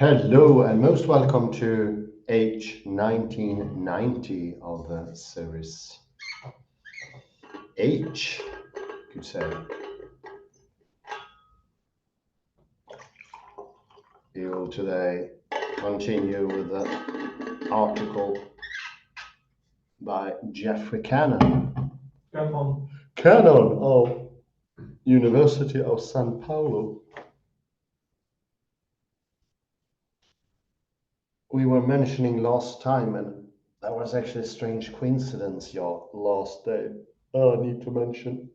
Hello and most welcome to H1990 of the series H, could say. We will today continue with the article by Geoffrey Cannon. Cannon of University of São Paulo. We were mentioning last time, and that was actually a strange coincidence, your last day. I need to mention.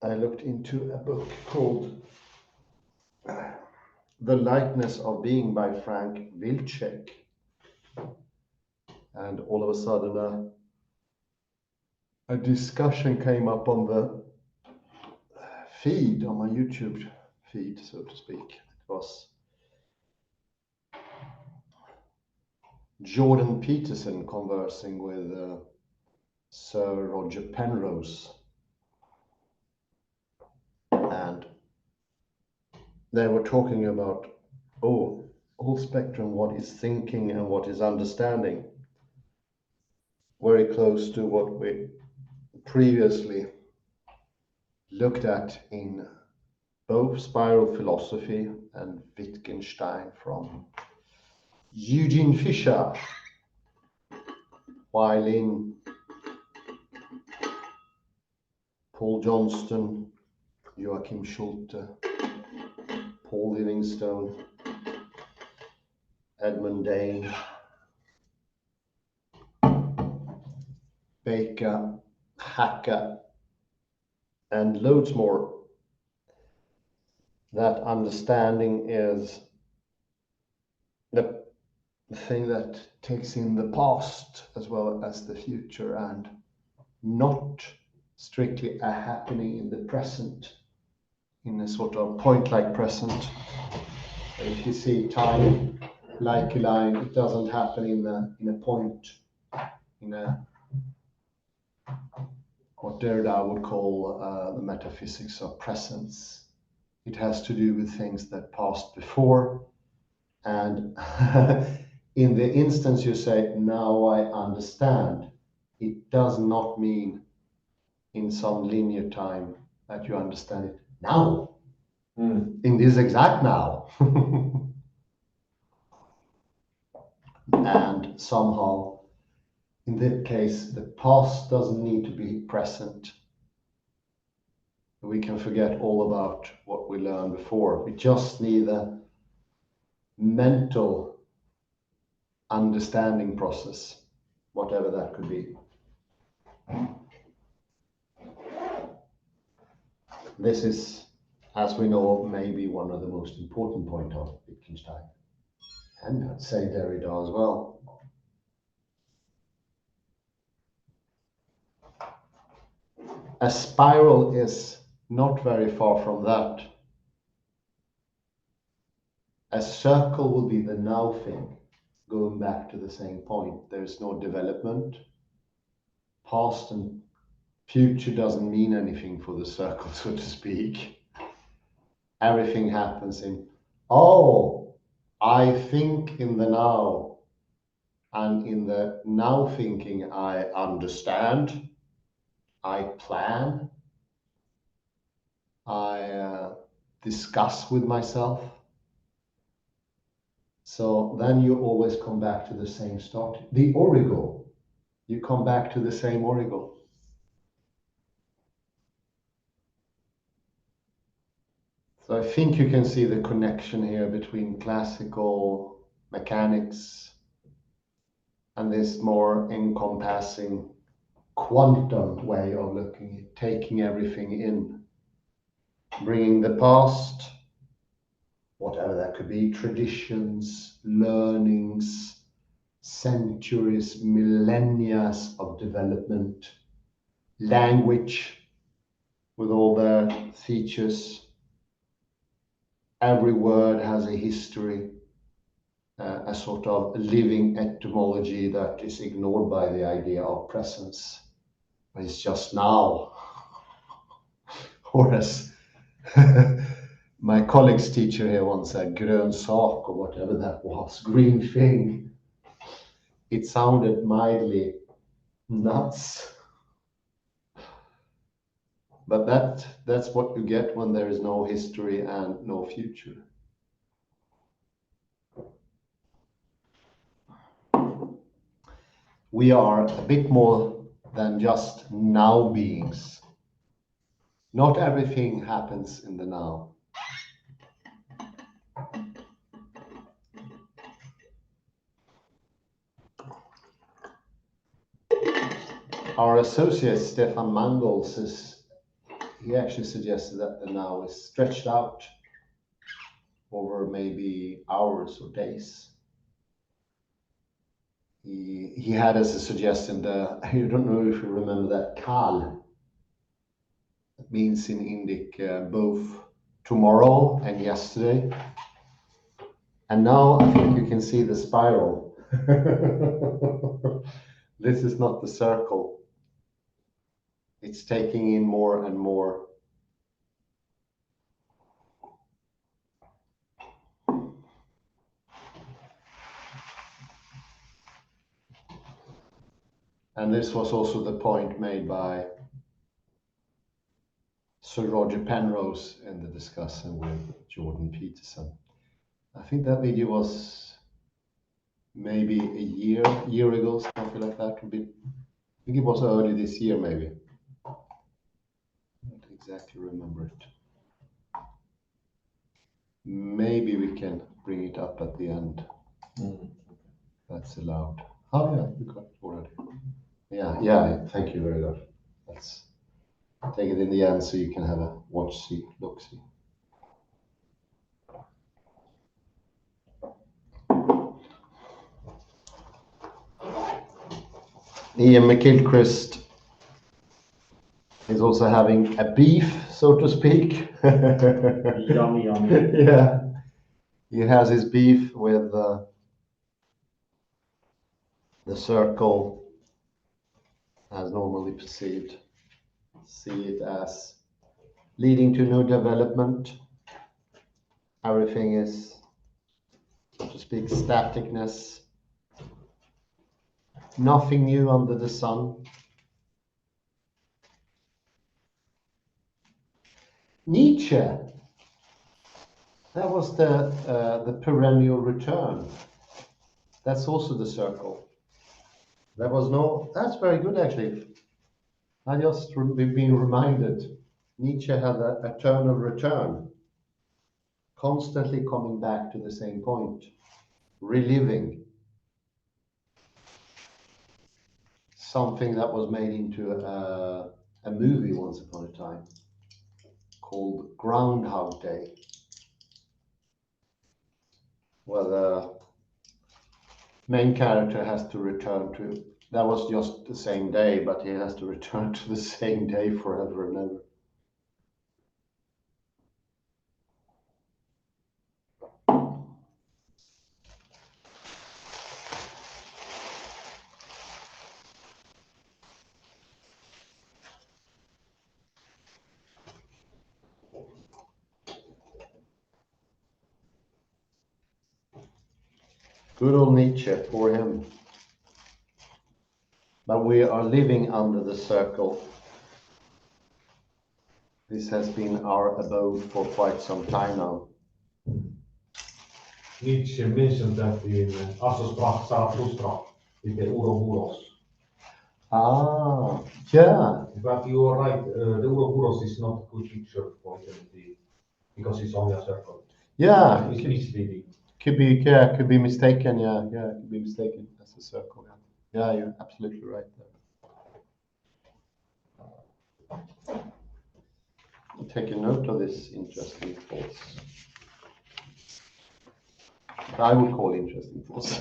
I looked into a book called The Lightness of Being by Frank Wilczek. And all of a sudden a discussion came up on the feed, on my YouTube feed, so to speak. It was Jordan Peterson conversing with Sir Roger Penrose, and they were talking about whole spectrum, what is thinking and what is understanding, very close to what we previously looked at in both spiral philosophy and Wittgenstein from Eugene Fisher, while in Paul Johnston, Joachim Schulte, Paul Livingstone, Edmund Dane, Baker, Hacker, and loads more, that understanding is the thing that takes in the past as well as the future, and not strictly a happening in the present, in a sort of point-like present. If you see time like a line, it doesn't happen in a point, in a what Derrida would call the metaphysics of presence. It has to do with things that passed before, and in the instance you say, now I understand, it does not mean in some linear time that you understand it now, in this exact now. And somehow, in that case, the past doesn't need to be present. We can forget all about what we learned before. We just need a mental understanding process, whatever that could be. This is, as we know, maybe one of the most important points of Wittgenstein, and I'd say Derrida as well. A spiral is not very far from that. A circle will be the now thing, going back to the same point. There's no development. Past and future doesn't mean anything for the circle, so to speak. Everything happens in, I think in the now, and in the now thinking I understand, I plan, I discuss with myself. So then you always come back to the same start. The origo, you come back to the same origo. So I think you can see the connection here between classical mechanics and this more encompassing quantum way of looking at taking everything in, bringing the past, whatever that could be, traditions, learnings, centuries, millennia of development, language with all their features. Every word has a history, a sort of living etymology that is ignored by the idea of presence. But it's just now. Or as My colleague's teacher here once said grön sak or whatever that was, green thing. It sounded mildly nuts. But that's what you get when there is no history and no future. We are a bit more than just now beings. Not everything happens in the now. Our associate Stefan Mangels he actually suggested that the now is stretched out over maybe hours or days. He had as a suggestion I don't know if you remember that Kal. It means in Indic both tomorrow and yesterday. And now I think you can see the spiral. This is not the circle. It's taking in more and more. And this was also the point made by Sir Roger Penrose in the discussion with Jordan Peterson. I think that video was maybe a year ago, something like that. I think it was early this year, maybe. I don't exactly remember it. Maybe we can bring it up at the end. That's allowed. Oh yeah, you got it already. Yeah, thank you very much. Let's take it in the end so you can have a watch-see, look-see. Ian McGilchrist is also having a beef, so to speak. Yummy. Yeah, he has his beef with the circle as normally perceived. See it as leading to no development. Everything is, so to speak, staticness. Nothing new under the sun. Nietzsche, that was the perennial return. That's also the circle. That's very good actually. We've been reminded. Nietzsche had an eternal return, constantly coming back to the same point, reliving something that was made into a movie once upon a time called Groundhog Day, where the main character has to return to, that was just the same day, but he has to return to the same day forever and ever. Good old Nietzsche, for him. But we are living under the circle. This has been our abode for quite some time now. Nietzsche mentioned that in Assos Zarathustra, with the Ouroboros. Ah, yeah. But you are right, the Ouroboros is not a good picture for eternity because it's only a circle. Yeah, It's misleading. could be mistaken. Yeah, it could be mistaken as a circle. Yeah, you're absolutely right there. I'll take a note of this interesting thoughts. I would call interesting thoughts.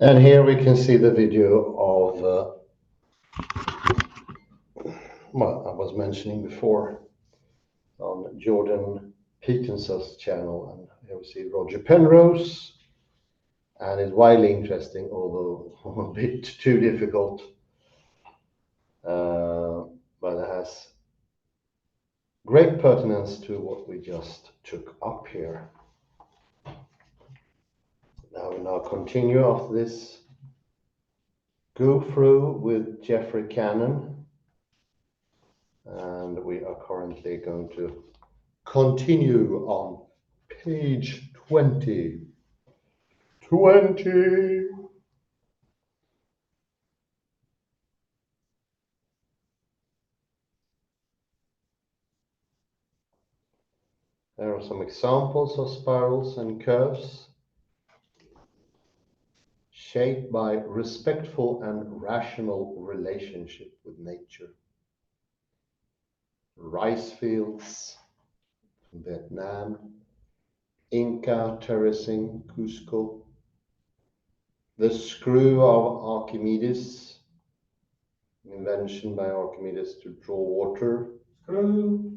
And here we can see the video of what I was mentioning before on Jordan Peterson's channel, and here we see Roger Penrose, and it's widely interesting, although a bit too difficult. but it has great pertinence to what we just took up here. We now continue after this go through with Geoffrey Cannon, and we are currently going to continue on page 20. 20! There are some examples of spirals and curves shaped by respectful and rational relationship with nature. Rice fields in Vietnam, Inca terracing, Cusco, the screw of Archimedes, invention by Archimedes to draw water.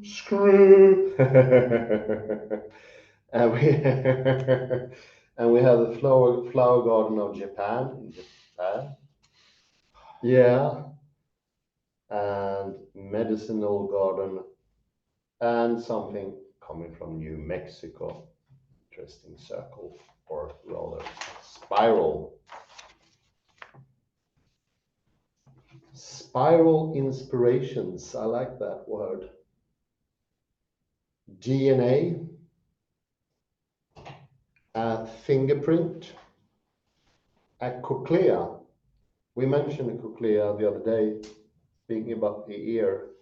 Screw. and we and we have the flower garden of Japan in Japan. Yeah. And medicinal garden, and something coming from New Mexico. Interesting circle, or rather spiral. Spiral inspirations, I like that word. DNA, a fingerprint, a cochlea. We mentioned a cochlea the other day, speaking about the ear.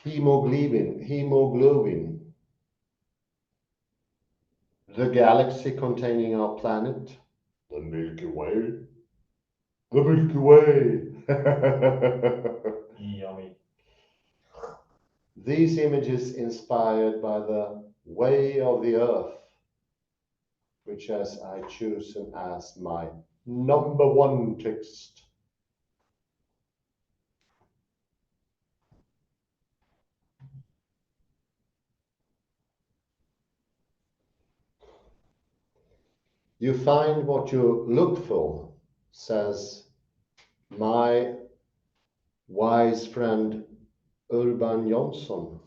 Hemoglobin. The galaxy containing our planet, the Milky Way. The Milky Way. Yummy. These images inspired by the way of the earth, which as I chosen as my #1 text. You find what you look for, says my wise friend Urban Jonsson.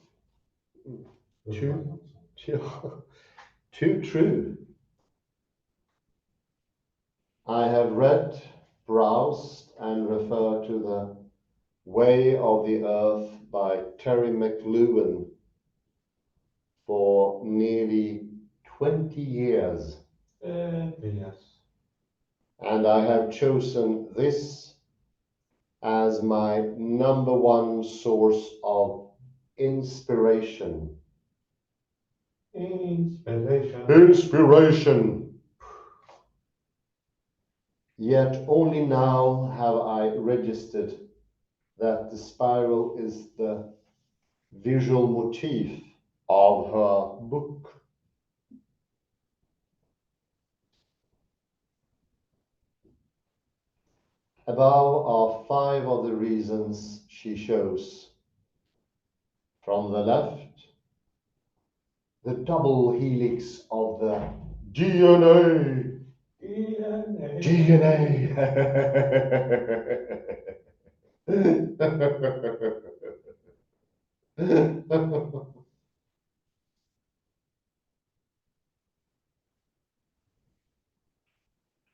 Too true. I have read, browsed, and referred to The Way of the Earth by Terry McLuhan for nearly 20 years. Yes. And I have chosen this as my #1 source of inspiration. Inspiration. Yet only now have I registered that the spiral is the visual motif of her book. Above are 5 of the reasons she shows. From the left, the double helix of the DNA.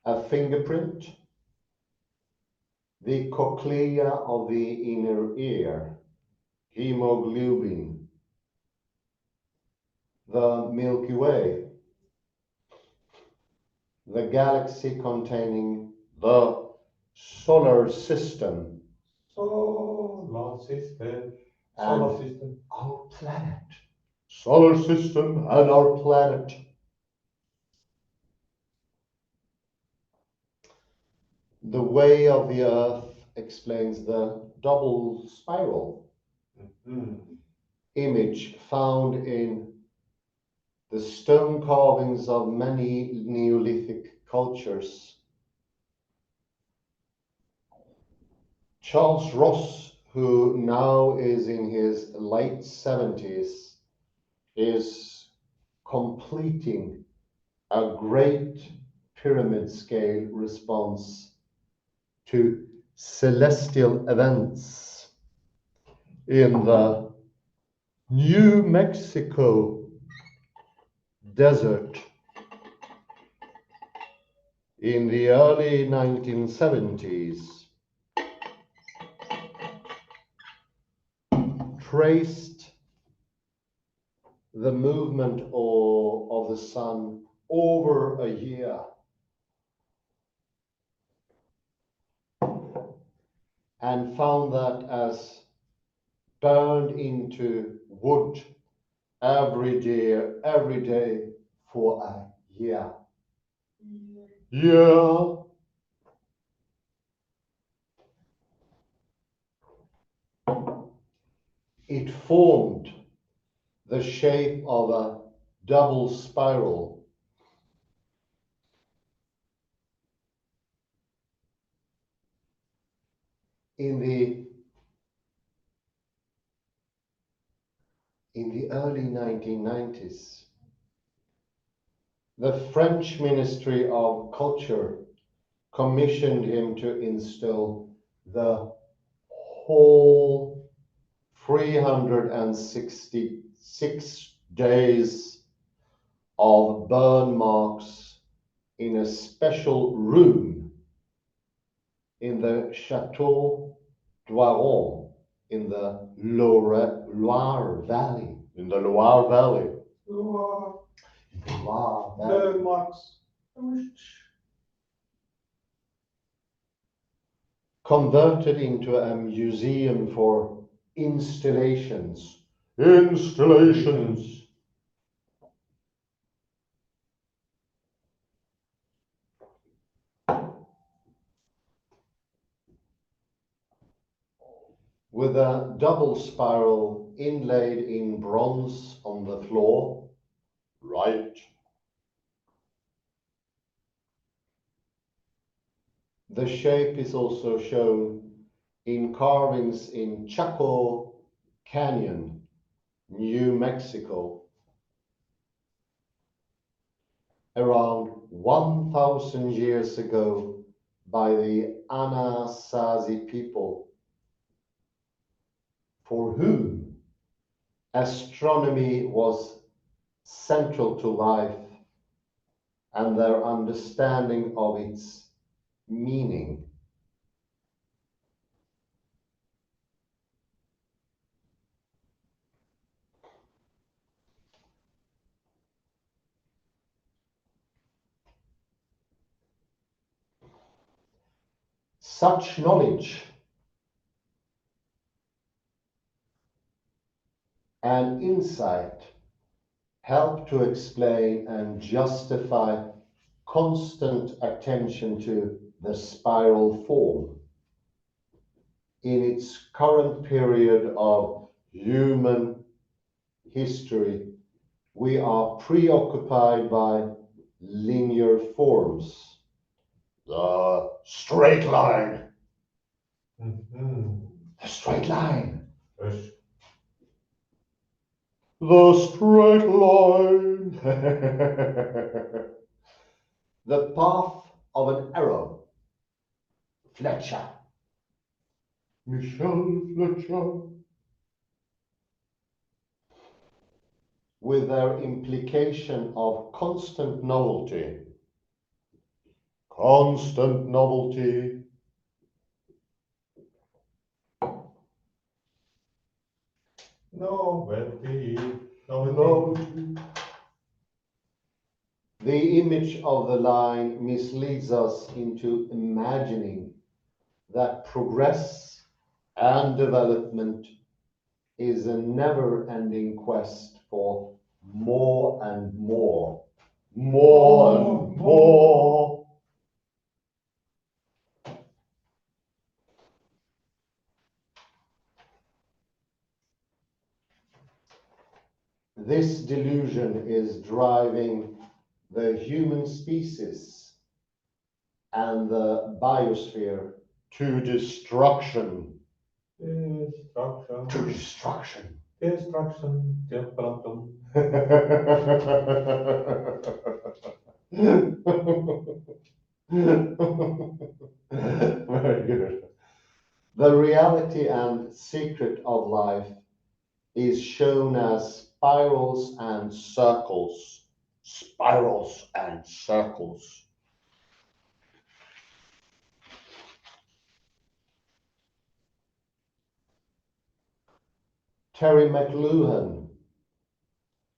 A fingerprint, the cochlea of the inner ear, hemoglobin, the Milky Way, the galaxy containing the solar system, Solar system. Our planet. Solar system and our planet. The Way of the Earth explains the double spiral image found in the stone carvings of many Neolithic cultures. Charles Ross, who now is in his late 70s, is completing a great pyramid scale response to celestial events in the New Mexico desert in the early 1970s traced the movement of the sun over a year. And found that as burned into wood every day for a year. Yeah. It formed the shape of a double spiral. In the early 1990s, the French Ministry of Culture commissioned him to install the whole 366 days of burn marks in a special room in the Chateau d'Oiron in the Loire Valley. In the Loire Valley. Loire Valley. marks. Converted into a museum for installations. Installations. With a double spiral inlaid in bronze on the floor. Right. The shape is also shown in carvings in Chaco Canyon, New Mexico, around 1,000 years ago by the Anasazi people, for whom astronomy was central to life and their understanding of its meaning. Such knowledge and insight help to explain and justify constant attention to the spiral form. In its current period of human history, we are preoccupied by linear forms. The straight line. The straight line. Yes. The straight line. The path of an arrow. Fletcher. Michel Fletcher. With their implication of constant novelty. Constant novelty. Novelty. The image of the line misleads us into imagining that progress and development is a never-ending quest for more and more. More and more. This delusion is driving the human species and the biosphere to destruction. Destruction. To destruction. Destruction. Very good. The reality and secret of life is shown as spirals and circles. Spirals and circles. Terry McLuhan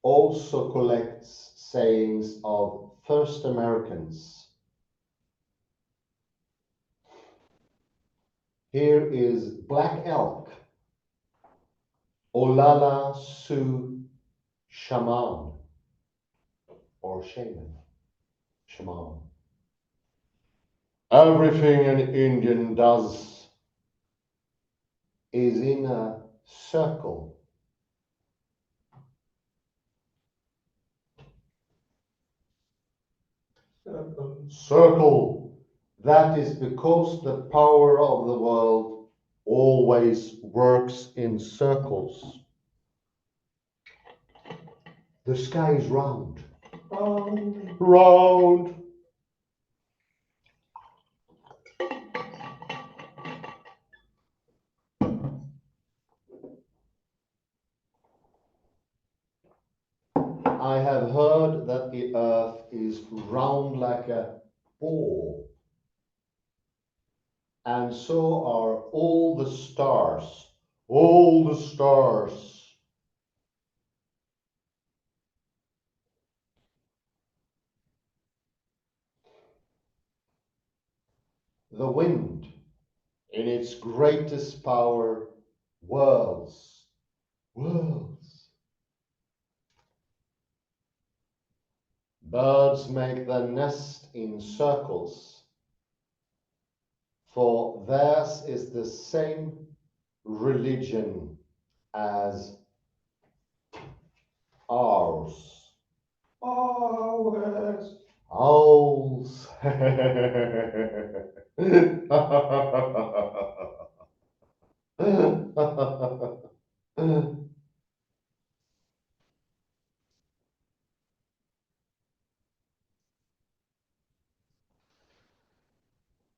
also collects sayings of first Americans. Here is Black Elk, Olala Sioux Shaman, or Shaman, Shaman. Everything an Indian does is in a circle. Circle. That is because the power of the world always works in circles. The sky is round. Round. Round. I have heard that the earth is round like a ball, and so are all the stars. All the stars. The wind, in its greatest power, whirls. Whirls. Birds make their nest in circles, for theirs is the same religion as ours. Ours. Owls.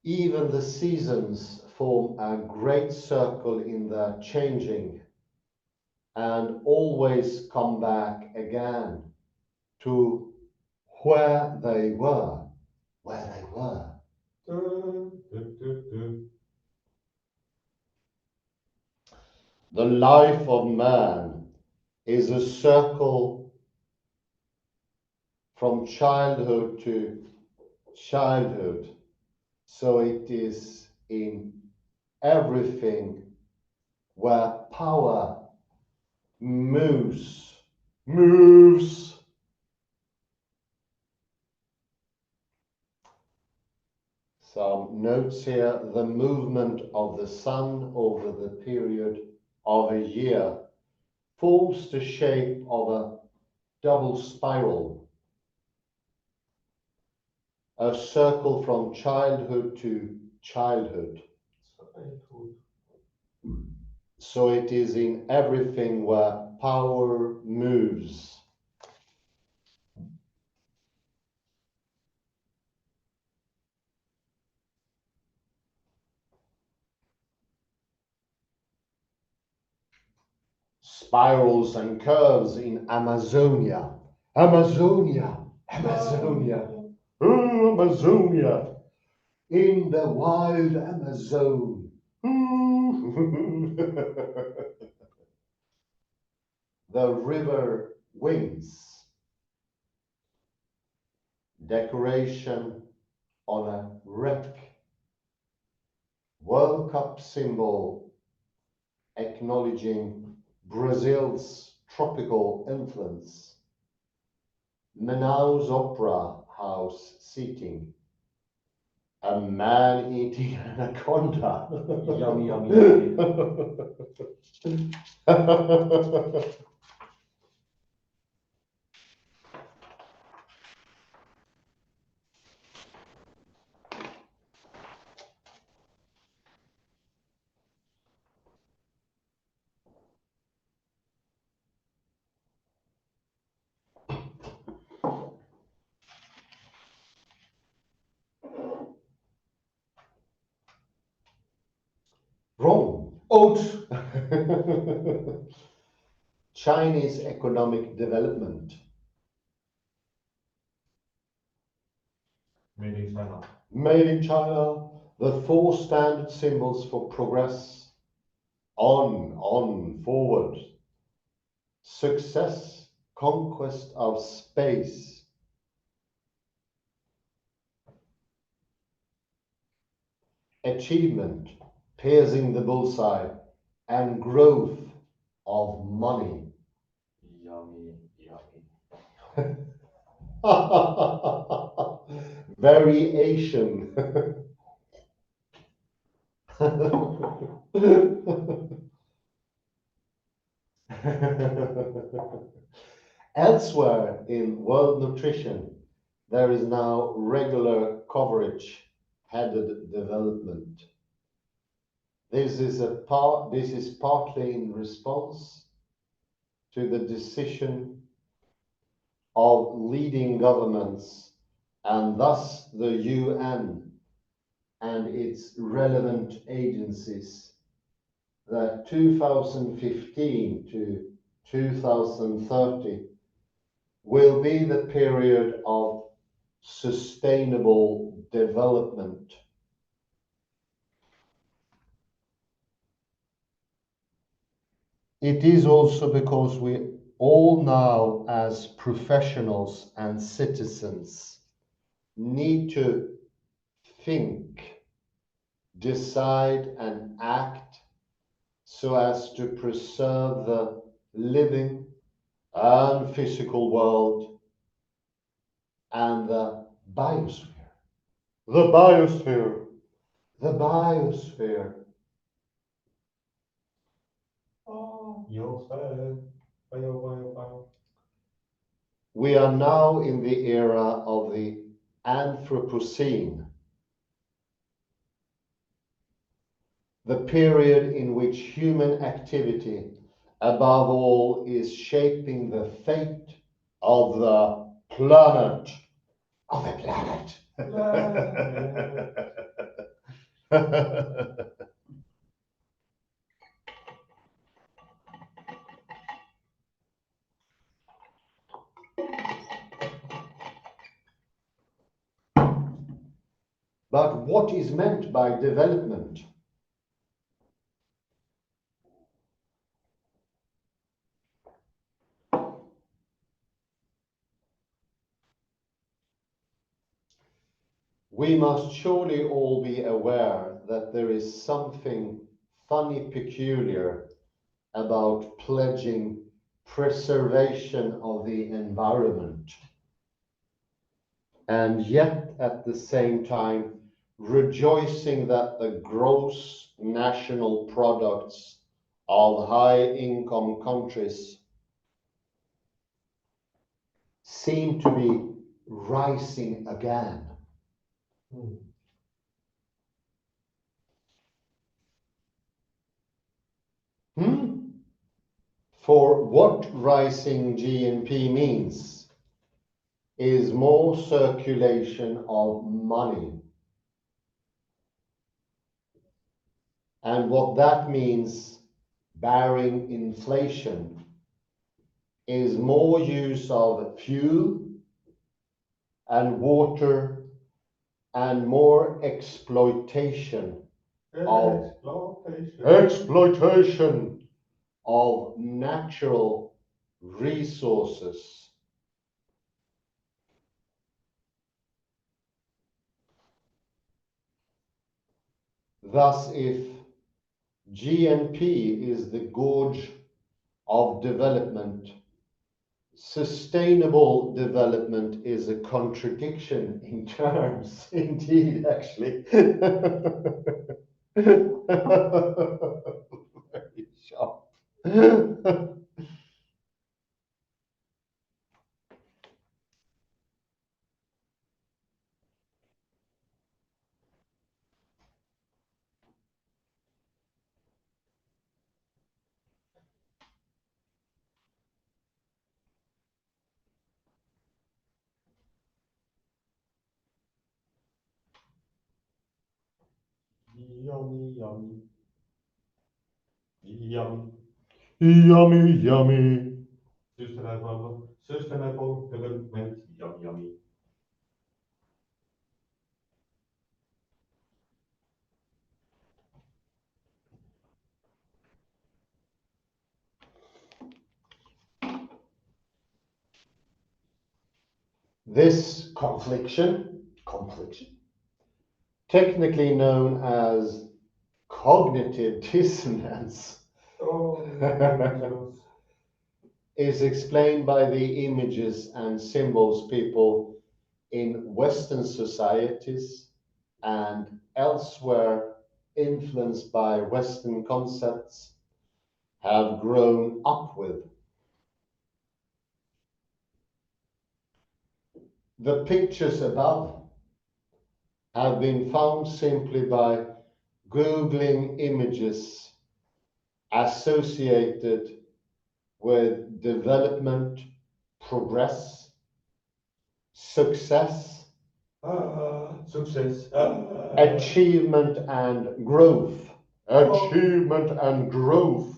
Even the seasons form a great circle in their changing and always come back again to where they were, where they were. The life of man is a circle from childhood to childhood, so it is in everything where power moves. Some notes here: the movement of the sun over the period of a year forms the shape of a double spiral, a circle from childhood to childhood. So it is in everything where power moves. Spirals and curves in Amazonia. Amazonia. Amazonia. Oh, Amazonia. In the wild Amazon. The river winds. Decoration on a wreck. World Cup symbol acknowledging Brazil's tropical influence. Manaus Opera House seating. A man eating anaconda. Yummy, yummy, yummy. Wrong. Oat. Chinese economic development. Made in China. Made in China. The four standard symbols for progress. On, forward. Success, conquest of space. Achievement, piercing the bullseye. And growth of money. Yummy, yummy. Variation. Elsewhere in world nutrition, there is now regular coverage headed development. This is partly in response to the decision of leading governments and thus the UN and its relevant agencies that 2015 to 2030 will be the period of sustainable development. It is also because we all now, as professionals and citizens, need to think, decide, and act so as to preserve the living and physical world and the biosphere. The biosphere. The biosphere. Oh, you said. Bio. We are now in the era of the Anthropocene, the period in which human activity, above all, is shaping the fate of the planet. Of the planet. But what is meant by development? We must surely all be aware that there is something funny peculiar about pledging preservation of the environment, and yet at the same time rejoicing that the gross national products of high-income countries seem to be rising again. For what rising GNP means is more circulation of money. And what that means, barring inflation, is more use of fuel and water and more exploitation of natural resources. Thus, if GNP is the gauge of development, sustainable development is a contradiction in terms, indeed, actually. Very sharp. Yummy. Yummy. Yummy, yummy. Sustainable development. Yummy. This confliction, technically known as cognitive dissonance, Oh, is explained by the images and symbols people in Western societies and elsewhere influenced by Western concepts have grown up with. The pictures above have been found simply by Googling images associated with development, progress, success, success. achievement and growth. Achievement and growth.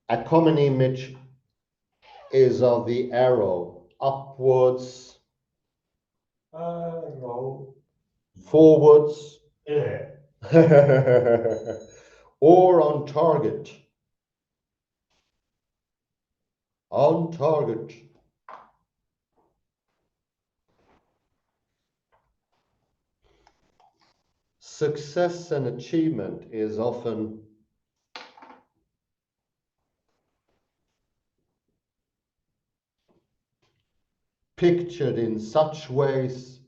A common image is of the arrow upwards, forwards, Yeah. or on target. On target. Success and achievement is often pictured in such ways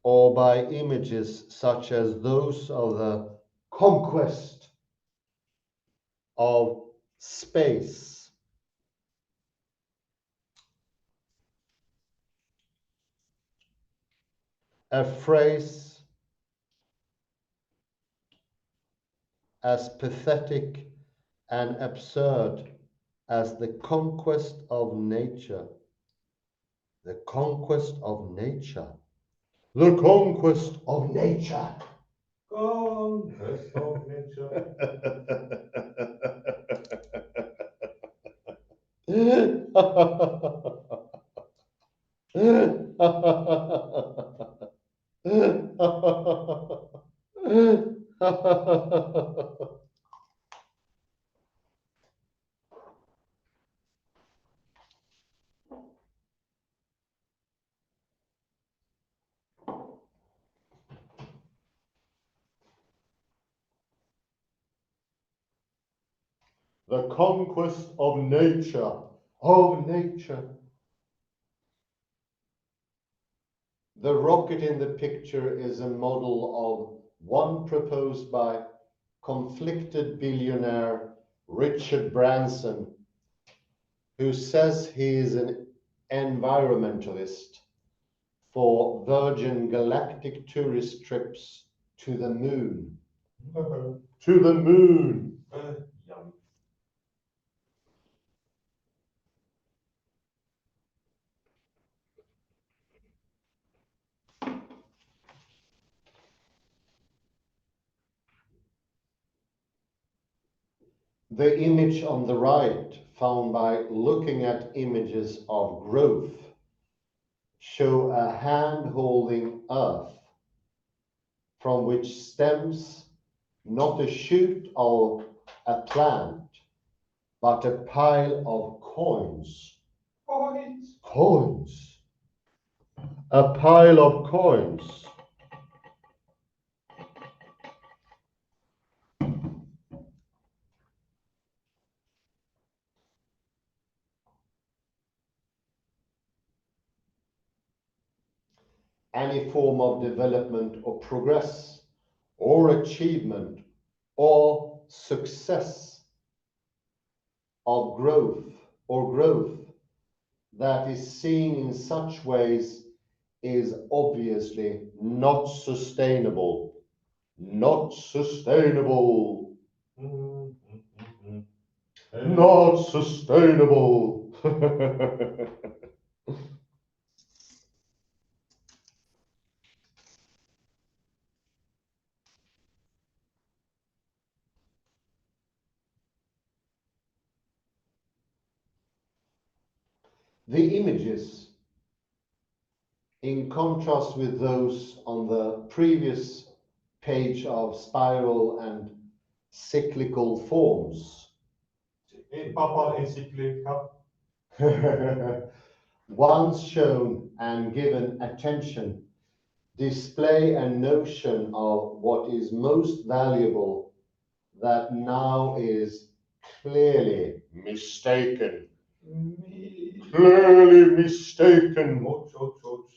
or by images such as those of the conquest of space, a phrase as pathetic and absurd as the conquest of nature. The conquest of nature. The conquest of nature. Conquest of nature. The conquest of nature. Of nature. The rocket in the picture is a model of one proposed by conflicted billionaire Richard Branson, who says he is an environmentalist for Virgin Galactic tourist trips to the moon. To the moon. Yum. The image on the right, found by looking at images of growth, show a hand holding earth from which stems not a shoot of a plant, but a pile of coins. Coins. Coins. A pile of coins. Any form of development or progress or achievement or success of growth that is seen in such ways is obviously not sustainable. Not sustainable. Not sustainable. The images, in contrast with those on the previous page of spiral and cyclical forms, Papal encyclica. once shown and given attention, display a notion of what is most valuable that now is clearly mistaken. Clearly mistaken. Ouch.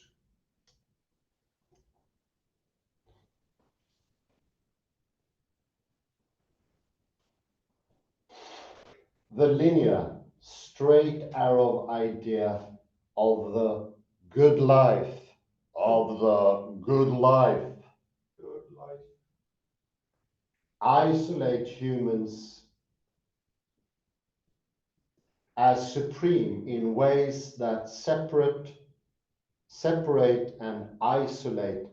The linear, straight arrow idea of the good life, Good life. isolate humans as supreme in ways that separate and isolate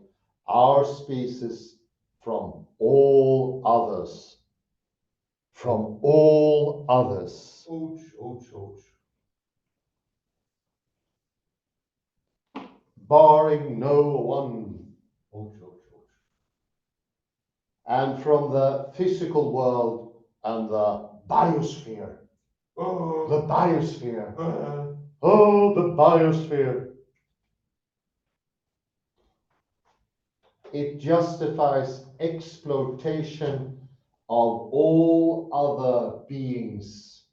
our species from all others. From all others. Ouch. Barring no one. Ouch. And from the physical world and the biosphere. The biosphere. Oh, the biosphere. It justifies exploitation of all other beings,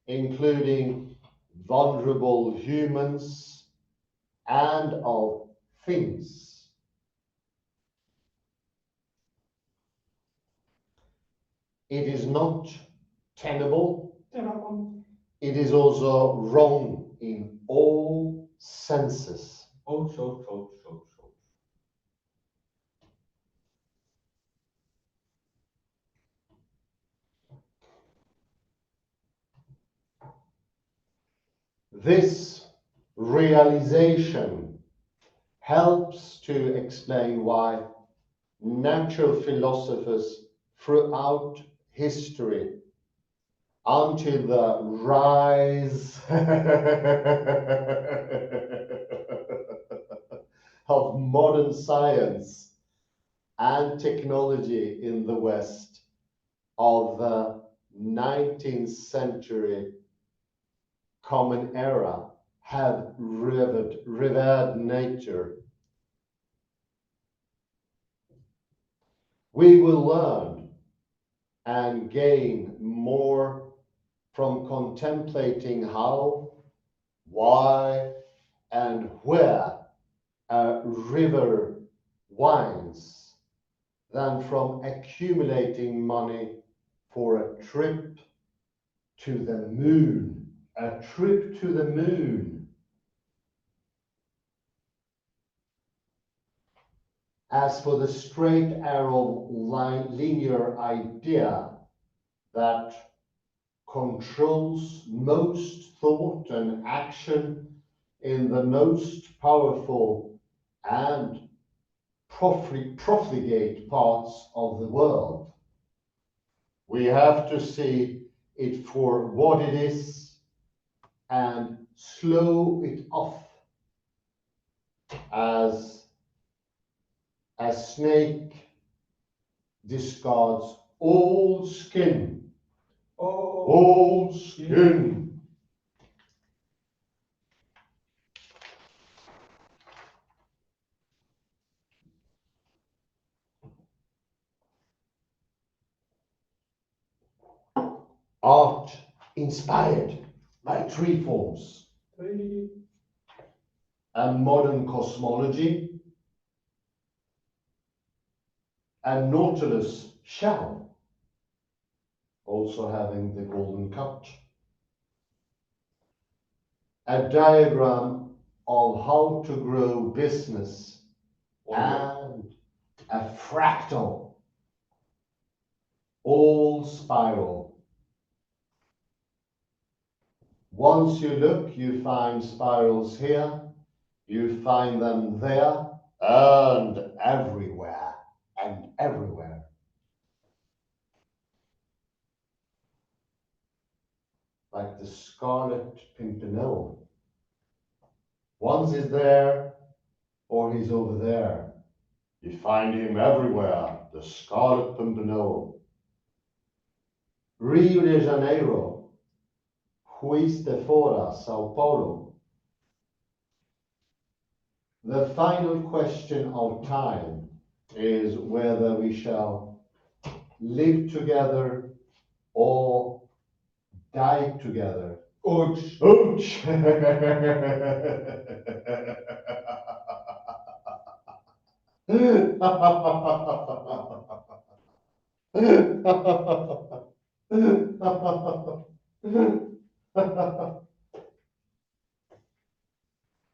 including vulnerable humans and of things. It is not tenable. It is also wrong in all senses. Ouch. This realization helps to explain why natural philosophers throughout history, until the rise of modern science and technology in the West of the 19th century common era, have revered nature. We will learn and gain more from contemplating how, why, and where a river winds than from accumulating money for a trip to the moon. A trip to the moon. As for the straight arrow linear idea that controls most thought and action in the most powerful and profligate parts of the world, we have to see it for what it is and slow it off as a snake discards all skin. All skin. Art inspired by tree forms. A modern cosmology. A nautilus shell, also having the golden cut. A diagram of how to grow business and a fractal, all spiral. Once you look, you find spirals here, you find them there, and everywhere, and everywhere. Like the Scarlet Pimpernel Once he's there, or he's over there. You find him everywhere, the Scarlet Pimpernel. Rio de Janeiro, Juiz de Fora, São Paulo. The final question of time is whether we shall live together or die together. Ouch! Ouch!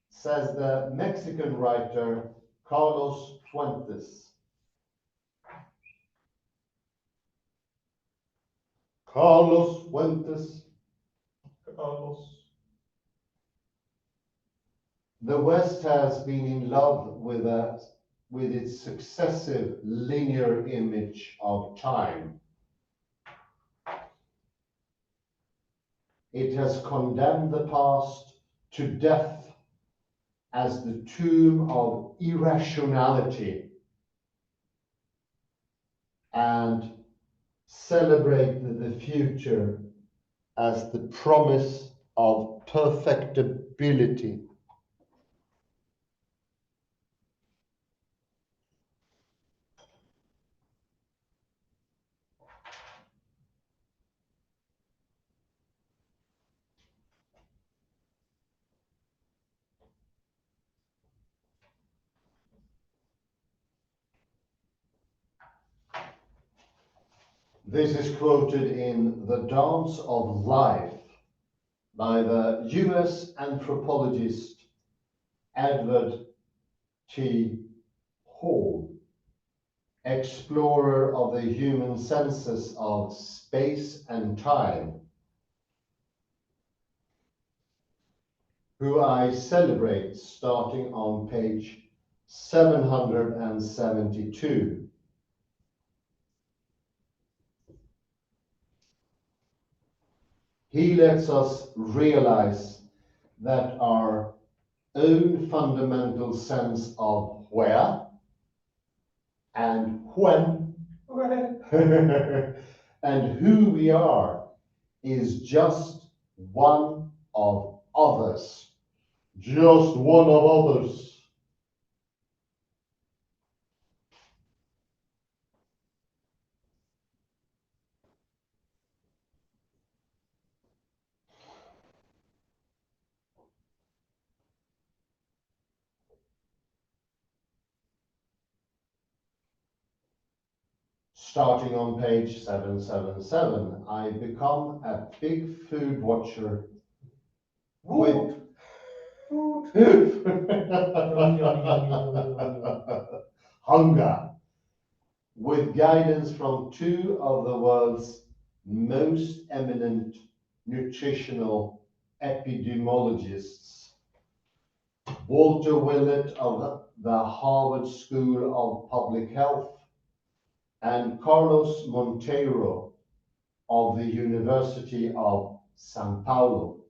Says the Mexican writer Carlos Fuentes. Carlos Fuentes. Carlos. The West has been in love with its successive linear image of time. It has condemned the past to death as the tomb of irrationality and celebrated the future as the promise of perfectibility. This is quoted in The Dance of Life by the US anthropologist Edward T. Hall, explorer of the human senses of space and time, who I celebrate starting on page 772. He lets us realize that our own fundamental sense of where and when and who we are is just one of others. Just one of others. Starting on page 777, I become a big food watcher with hunger, with guidance from two of the world's most eminent nutritional epidemiologists, Walter Willett of the Harvard School of Public Health and Carlos Monteiro of the University of São Paulo.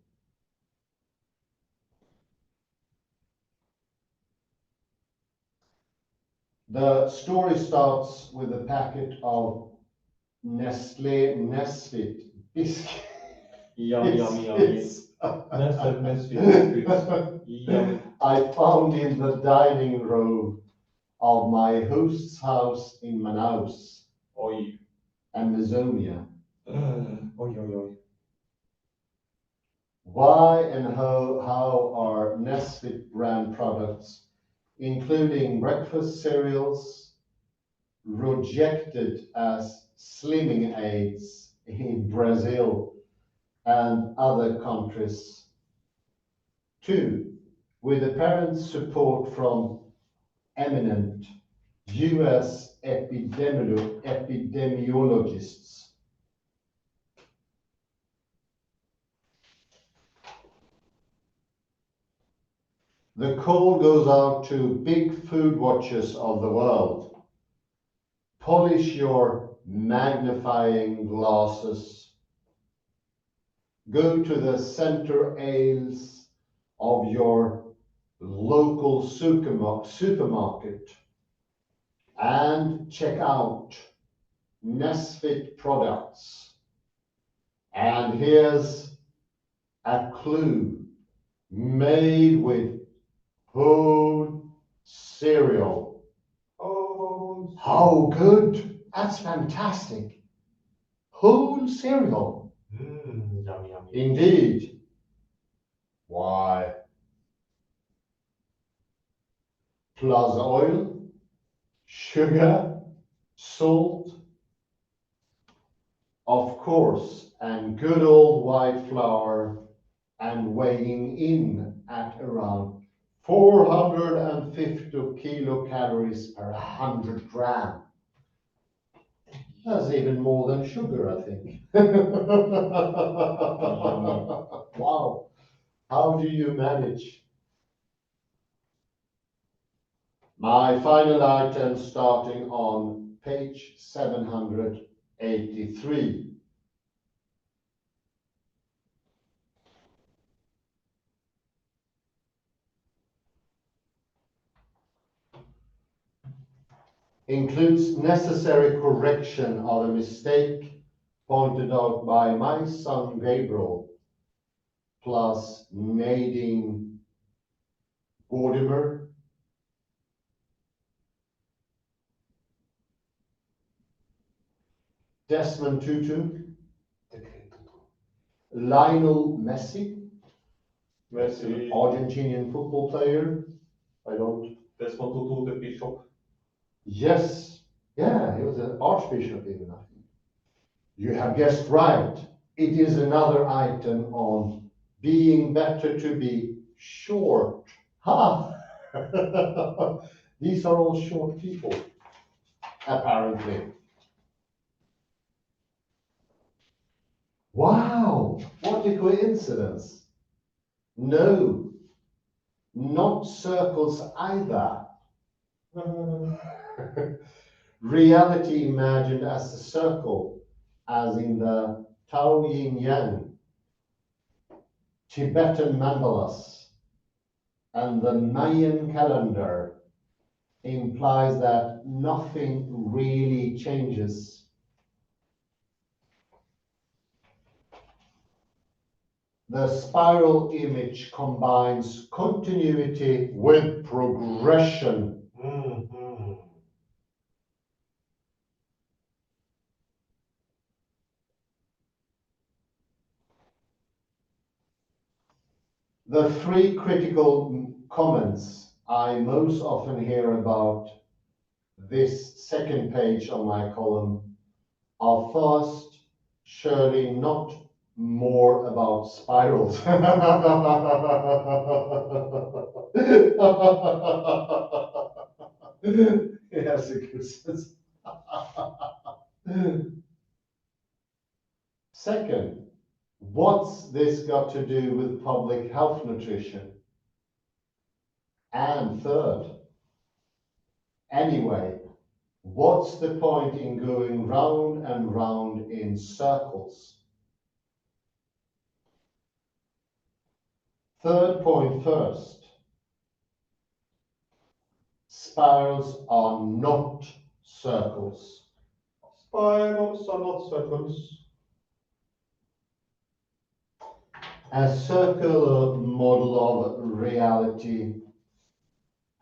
The story starts with a packet of Nestlé Nesfit biscuits. Yummy, yummy, yummy. Nesfit biscuits. Yummy. I found in the dining room of my host's house in Manaus, Oi. Amazonia. Oi, oi, oi. Why and how are Nesfit brand products, including breakfast cereals, rejected as slimming aids in Brazil and other countries? 2. With apparent support from eminent US epidemiologists. The call goes out to big food watchers of the world. Polish your magnifying glasses. Go to the center aisles of your local supermarket and check out Nesfit products. And here's a clue: made with whole cereal. Oh, How good! That's fantastic. Whole cereal. yummy, yummy. Indeed. Why? Plus oil, sugar, salt, of course, and good old white flour, and weighing in at around 450 kilocalories per 100 gram. That's even more than sugar, I think. Wow. How do you manage? My final item starting on page 783. Includes necessary correction of a mistake pointed out by my son Gabriel, plus Nadine Gordimer, Desmond Tutu, Lionel Messi, Argentinian football player. I don't. Desmond Tutu, the bishop. Yes, yeah, he was an archbishop even, I think. You have guessed right. It is another item on being better to be short. Ha! These are all short people, apparently. Wow, what a coincidence. No, not circles either. Reality imagined as a circle, as in the Tao Yin Yang, Tibetan mandalas, and the Mayan calendar implies that nothing really changes. The spiral image combines continuity with progression. The three critical comments I most often hear about this second page on my column are: first, surely not more about spirals. Yes, it is. Second, what's this got to do with public health nutrition? And third, anyway, what's the point in going round and round in circles? Third point first. Spirals are not circles. Spirals are not circles. A circular model of reality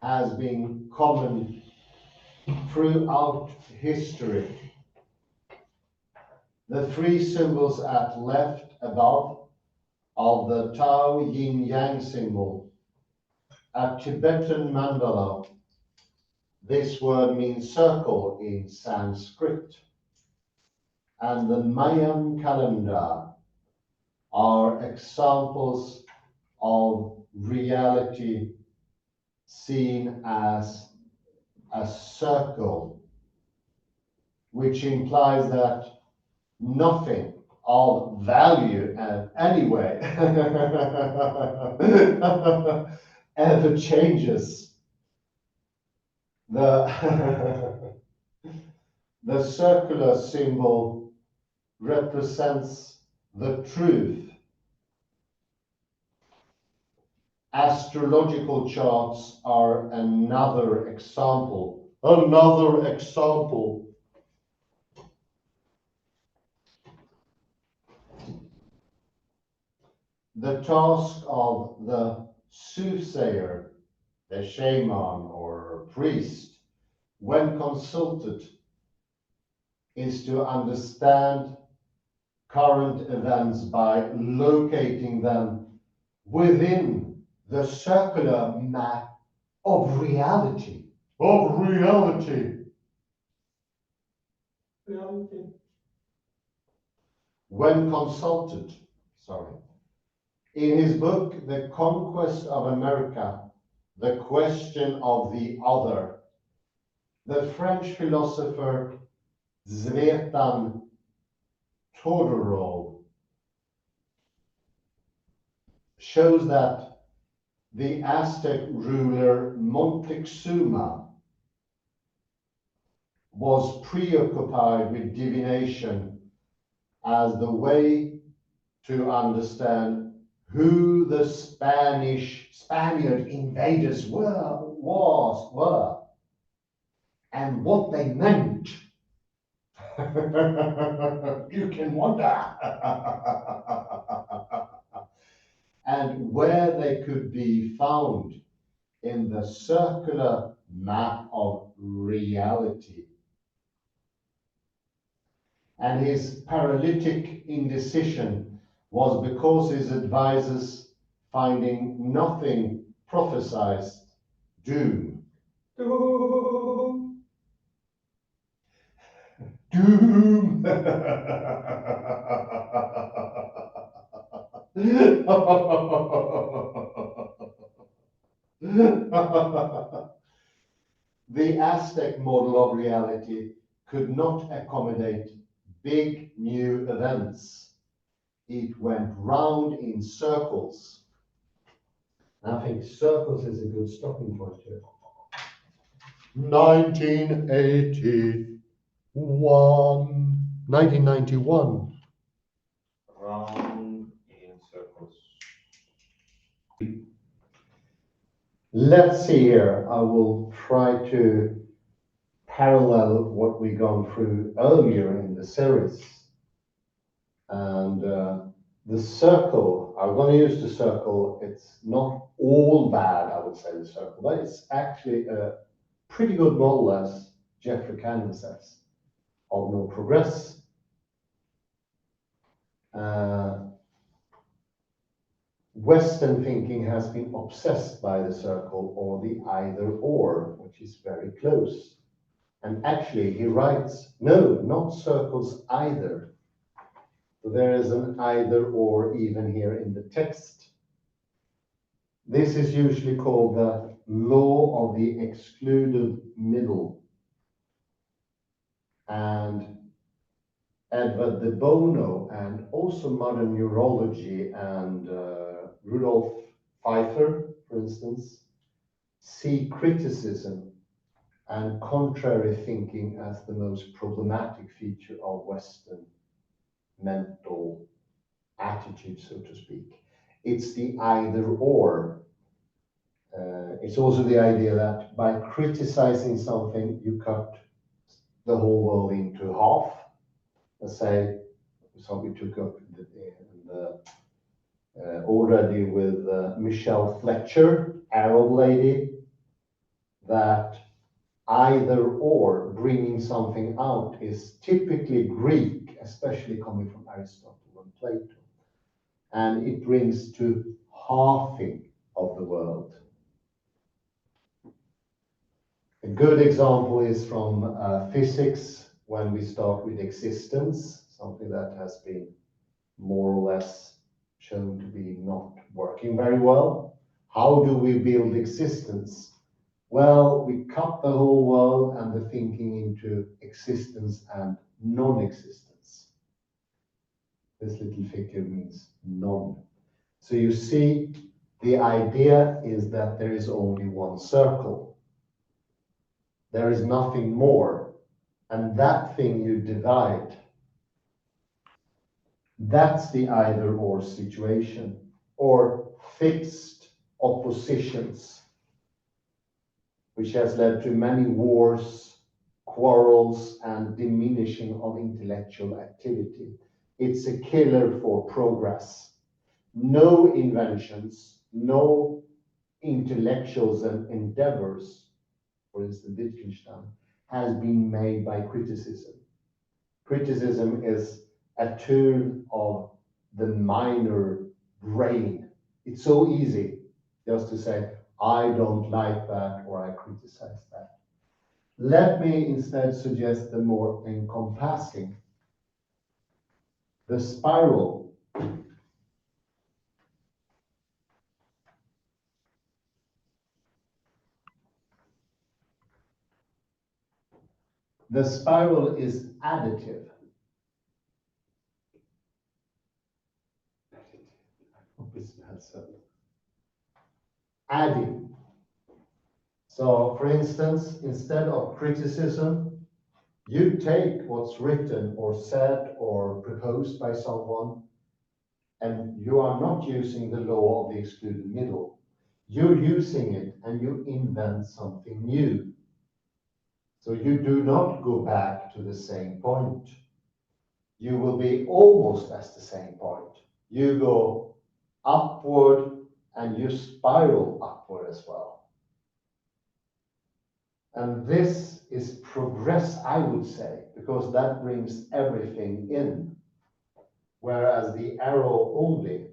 has been common throughout history. The three symbols at left above of the Tao Yin Yang symbol, a Tibetan mandala. This word means circle in Sanskrit. And the Mayan calendar are examples of reality seen as a circle, which implies that nothing of value anyway ever changes. The circular symbol represents the truth. Astrological charts are another example. Another example. The task of the soothsayer, the shaman or priest, when consulted, is to understand current events by locating them within the circular map of reality. Of reality. Reality. When consulted, in his book, The Conquest of America, The Question of the Other, the French philosopher Zvetan Todorov shows that the Aztec ruler Montezuma was preoccupied with divination as the way to understand who the Spaniard invaders were, and what they meant. You can wonder. And where they could be found in the circular map of reality. And his paralytic indecision was because his advisors, finding nothing, prophesied doom. Doom. Doom! The Aztec model of reality could not accommodate big new events. It went round in circles. I think circles is a good stopping point here. 1991. Round in circles. Let's see here. I will try to parallel what we've gone through earlier in the series. And the circle, I'm going to use the circle. It's not all bad, I would say, the circle, but it's actually a pretty good model, as Geoffrey Cannon says, of no progress. Western thinking has been obsessed by the circle or the either or, which is very close. And actually, he writes, no, not circles either. So there is an either or even here in the text. This is usually called the law of the excluded middle. And Edward de Bono, and also modern neurology, and Rudolf Pfeiffer, for instance, see criticism and contrary thinking as the most problematic feature of Western mental attitude, so to speak. It's the either or. It's also the idea that by criticizing something, you cut the whole world into half. Let's say, something we took up already with Michelle Fletcher, Arab lady, that either or, bringing something out, is typically Greek, especially coming from Aristotle and Plato. And it brings to halving of the world. A good example is from physics, when we start with existence, something that has been more or less shown to be not working very well. How do we build existence? Well, we cut the whole world and the thinking into existence and non-existence. This little figure means none. So you see, the idea is that there is only one circle. There is nothing more. And that thing you divide, that's the either or situation, or fixed oppositions, which has led to many wars, quarrels, and diminishing of intellectual activity. It's a killer for progress. No inventions, no intellectuals and endeavors, for instance, Wittgenstein, has been made by criticism. Criticism is a tool of the minor brain. It's so easy just to say, I don't like that, or I criticize that. Let me instead suggest the more encompassing, the spiral. The spiral is additive. Adding. So, for instance, instead of criticism, you take what's written or said or proposed by someone, and you are not using the law of the excluded middle. You're using it and you invent something new. So you do not go back to the same point. You will be almost at the same point. You go upward and you spiral upward as well. And this is progress, I would say, because that brings everything in. Whereas the arrow only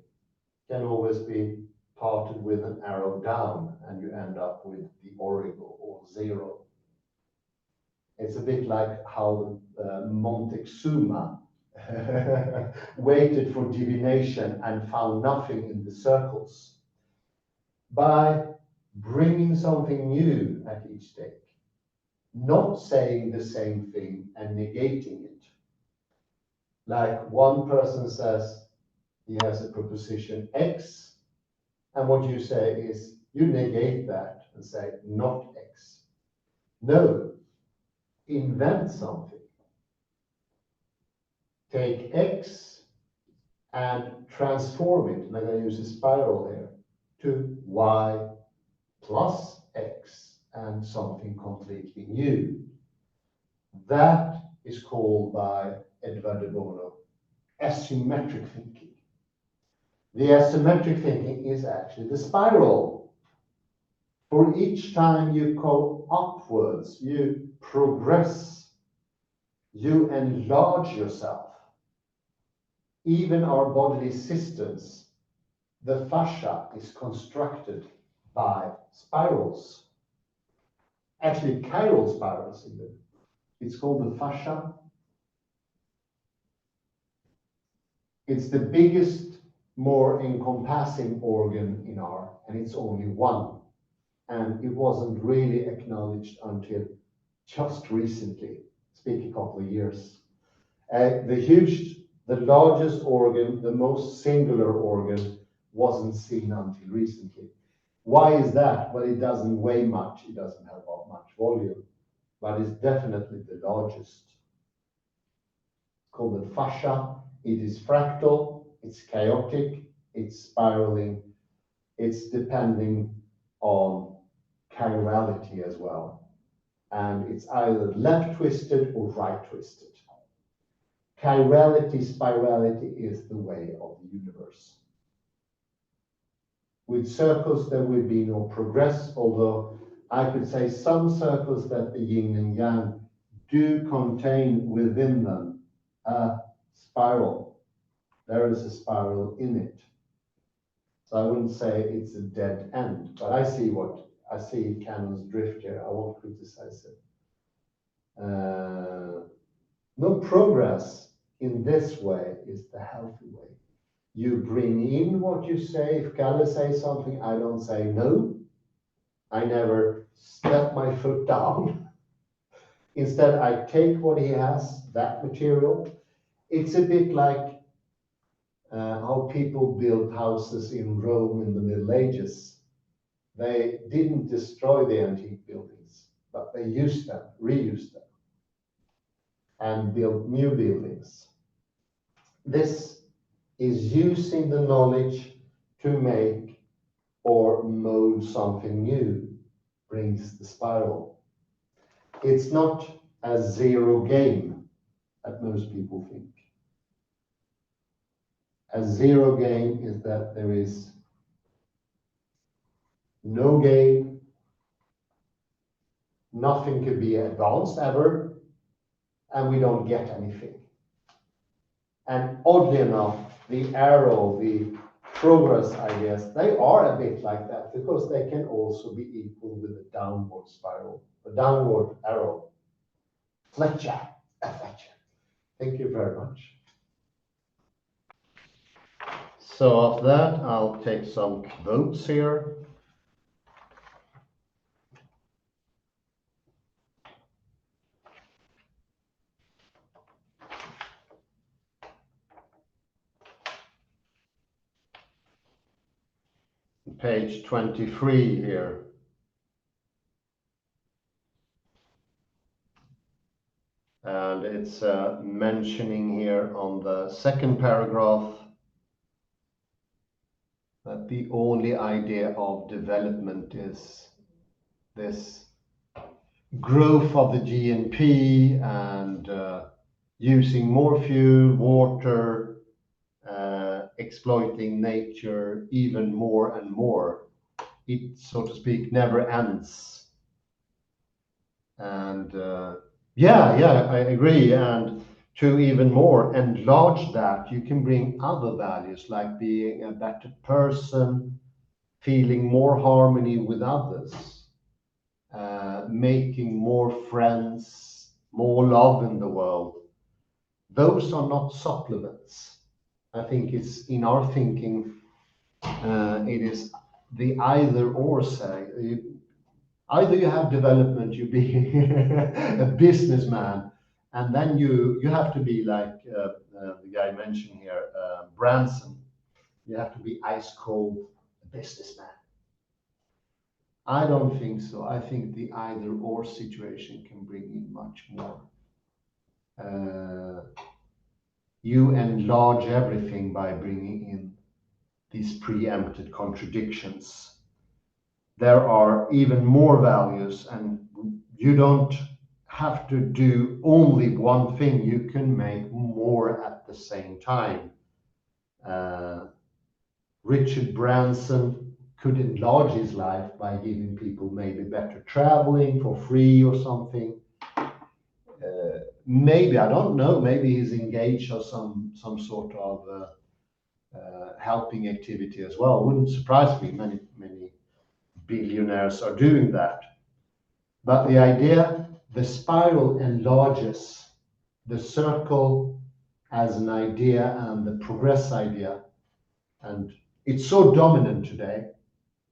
can always be parted with an arrow down, and you end up with the origo or zero. It's a bit like how Montezuma waited for divination and found nothing in the circles. By bringing something new at each stake, not saying the same thing and negating it. Like one person says he has a proposition X, and what you say is you negate that and say not X. No, invent something. Take X and transform it, and I'm going to use a spiral here, to Y plus X and something completely new. That is called by Edward de Bono asymmetric thinking. The asymmetric thinking is actually the spiral. For each time you go upwards, you progress, you enlarge yourself. Even our bodily systems, the fascia is constructed by spirals. Actually, chiral spirals even. It's called the fascia. It's the biggest, more encompassing organ in our, and it's only one. And it wasn't really acknowledged until just recently, speak a couple of years. The largest organ, the most singular organ, wasn't seen until recently. Why is that? Well, it doesn't weigh much, it doesn't have much volume, but it's definitely the largest. It's called the fascia. It is fractal, it's chaotic, it's spiraling, it's depending on chirality as well. And it's either left twisted or right twisted. Chirality, spirality is the way of the universe. With circles, there will be no progress, although I could say some circles that the yin and yang do contain within them a spiral. There is a spiral in it. So I wouldn't say it's a dead end, but I see Cannon's drift here. I won't criticize it. No progress in this way is the healthy way. You bring in what you say. If Kalle says something, I don't say no. I never step my foot down. Instead, I take what he has, that material. It's a bit like how people built houses in Rome in the Middle Ages. They didn't destroy the antique buildings, but they used them, reused them, and built new buildings. This is using the knowledge to make or mold something new brings the spiral. It's not a zero game that most people think. A zero game is that there is no gain, nothing can be advanced ever, and we don't get anything. And oddly enough, the arrow, the progress ideas, they are a bit like that because they can also be equal with a downward spiral, a downward arrow. Fletcher, a Fletcher. Thank you very much. So after that, I'll take some quotes here. Page 23 here. And it's mentioning here on the second paragraph that the only idea of development is this growth of the GNP and using more fuel, water, exploiting nature even more and more. It, so to speak, never ends. And yeah, I agree. And to even more enlarge that, you can bring other values like being a better person, feeling more harmony with others, making more friends, more love in the world. Those are not supplements. I think it's in our thinking, it is the either or say. Either you have development, you be a businessman, and then you have to be like the guy mentioned here, Branson. You have to be ice cold businessman. I don't think so. I think the either or situation can bring in much more. You enlarge everything by bringing in these preempted contradictions. There are even more values, and you don't have to do only one thing. You can make more at the same time. Richard Branson could enlarge his life by giving people maybe better traveling for free or something. Maybe, I don't know, maybe he's engaged or some sort of helping activity as well. Wouldn't surprise me. Many billionaires are doing that. But the idea, the spiral enlarges the circle as an idea and the progress idea. And it's so dominant today,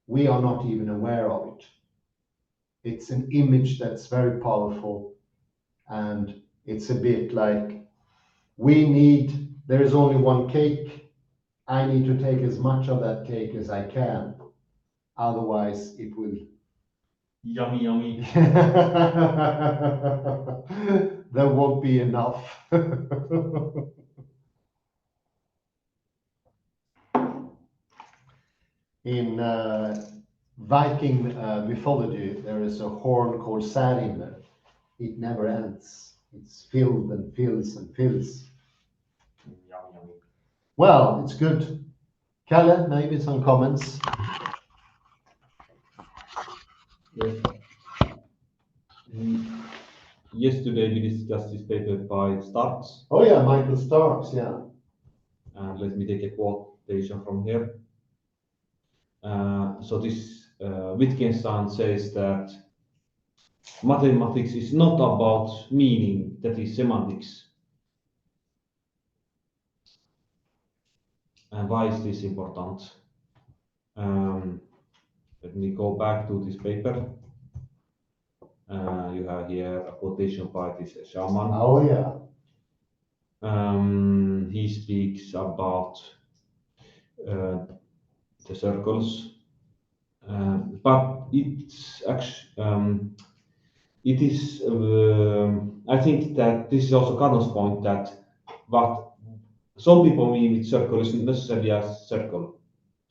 we are not even aware of it. It's an image that's very powerful. And it's a bit like, there is only one cake. I need to take as much of that cake as I can. Otherwise, it will. Yummy, yummy. There won't be enough. In Viking mythology, there is a horn called Särimner. It never ends. It's filled and fills and fills. Yummy. Well, it's good. Kalle, maybe some comments? Yes. Yesterday we discussed this paper by Starks. Oh yeah, Michael Starks, yeah. And let me take a quotation from here. So this Wittgenstein says that mathematics is not about meaning, that is semantics. And why is this important? Let me go back to this paper. You have here a quotation by this shaman. Oh yeah. He speaks about the circles, but it's actually it is. I think that this is also Carnot's point that what some people mean with circle isn't necessarily a circle.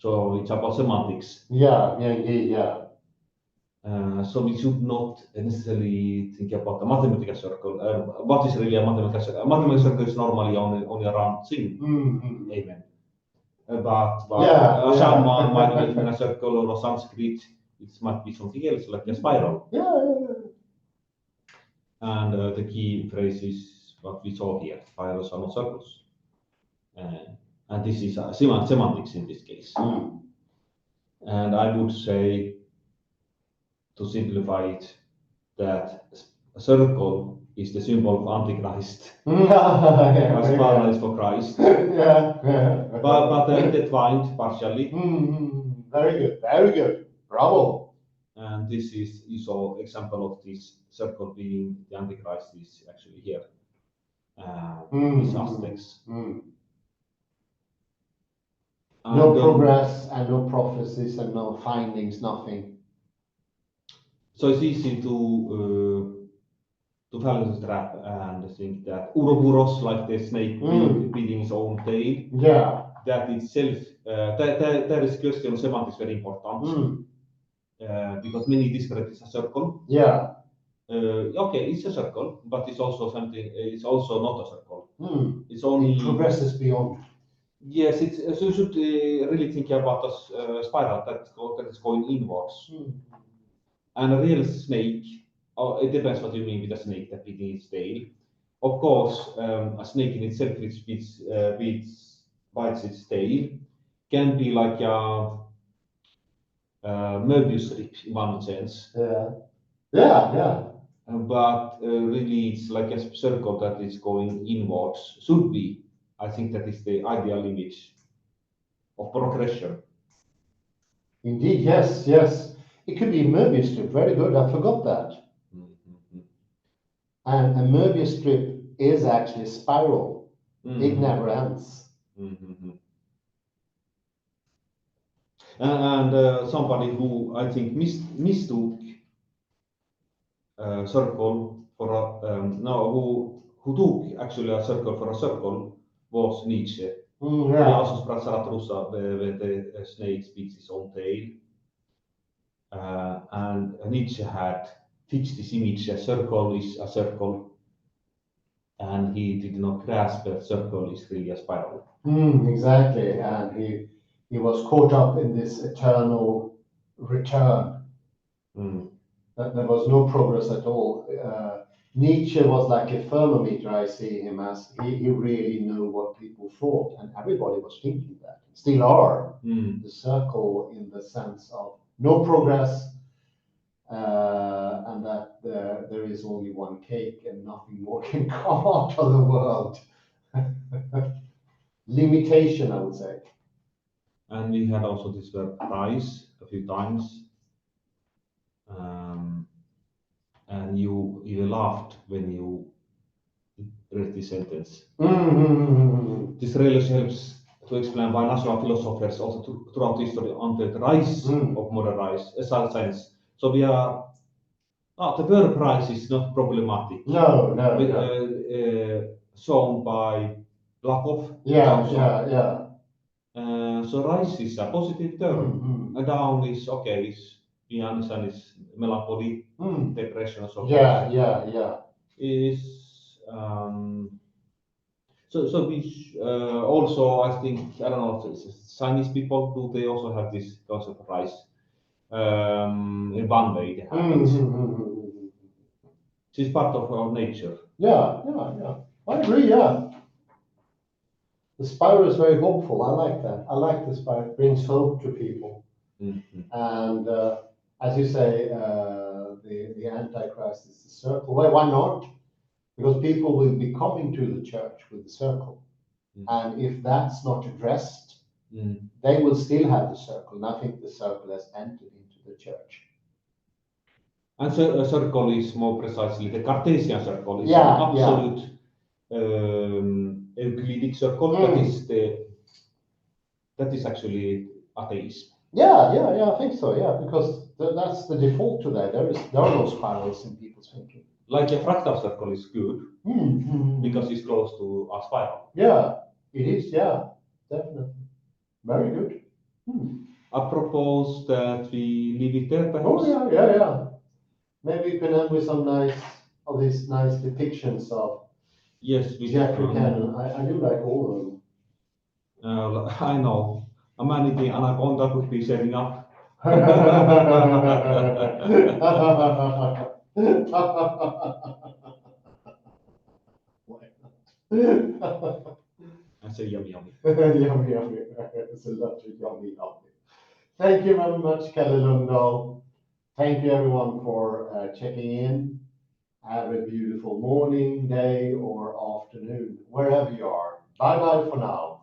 So it's about semantics. Yeah, indeed, yeah. So we should not necessarily think about a mathematical circle. What is really a mathematical circle? A mathematical circle is normally only a round thing. Mm-hmm. Amen. But Yeah, someone might be in a circle or a Sanskrit. It might be something else, like a spiral. Yeah. And the key phrase is what we saw here: spirals are not circles. And this is semantics in this case. Mm. And I would say, to simplify it, that a circle is the symbol of Antichrist. Yeah, A spiral is for Christ. yeah. But intertwined partially. Very good. Bravo. And this is also example of this circle being the Antichrist is actually here. These aspects. No progress and no prophecies and no findings, nothing. So it's easy to fall into the trap and think that Ouroboros, like the snake beating his own tail, Yeah. that itself, that is question of semantics very important. Because many describe it as a circle. Yeah. Okay, it's a circle, but it's also something. It's also not a circle. It's only. It progresses beyond. Yes, it's so you should really think about a spiral that is going inwards. And a real snake. It depends what you mean with a snake that beating its tail. Of course, a snake in itself, which bites its tail, can be like a Möbius strip in one sense. Yeah. But really, it's like a circle that is going inwards. Should be. I think that is the ideal image of progression. Indeed, yes. It could be a Möbius strip. Very good. I forgot that. And a Möbius strip is actually a spiral. It never ends. And somebody who I think mistook circle for who took actually a circle for a circle was Nietzsche. He also spread Zarathustra where the snake speaks his own tail. And Nietzsche had fixed this image: a circle is a circle, and he did not grasp that circle is really a spiral. Exactly, and he was caught up in this eternal return. There was no progress at all. Nietzsche was like a thermometer. I see him as he really knew what people thought, and everybody was thinking that, still are. The circle in the sense of no progress, and that there is only one cake and nothing more can come out of the world. Limitation, I would say. And we had also this word price a few times. And you laughed when you read this sentence. This really helps to explain why natural philosophers also throughout history on the rise of modern science. So we are, the word price is not problematic. No. Shown by Lakov. Yeah. So rise is a positive term. And down is okay. We understand is melancholy, depression, or so forth. Yeah. Is so we also, I think, I don't know if Chinese people, do they also have this concept of rise? In one way they have it. It's part of our nature. Yeah. I agree. Yeah. The spiral is very hopeful. I like that. I like the spiral. It brings hope to people. And as you say, the Antichrist is the circle. Well, why not? Because people will be coming to the church with the circle. And if that's not addressed, they will still have the circle. And I think the circle has entered into the church. And so a circle is more precisely the Cartesian circle. It's an absolute Euclidic circle. That is actually atheism. Yeah, I think so. Yeah, because that's the default to that. There are no spirals in people's thinking. Like a fractal circle is good because it's close to a spiral. Yeah, it is. Yeah, definitely. Very good. I propose that we leave it there, perhaps. Oh yeah. Maybe you can end with some these nice depictions of Yes, we Geoffrey Cannon. I do like all of them. I know. A man eating anaconda could be setting up. I say yummy. Yummy. It's a lot of yummy. Thank you very much, Kalle Lundahl. Thank you everyone for checking in. Have a beautiful morning, day, or afternoon, wherever you are. Bye bye for now.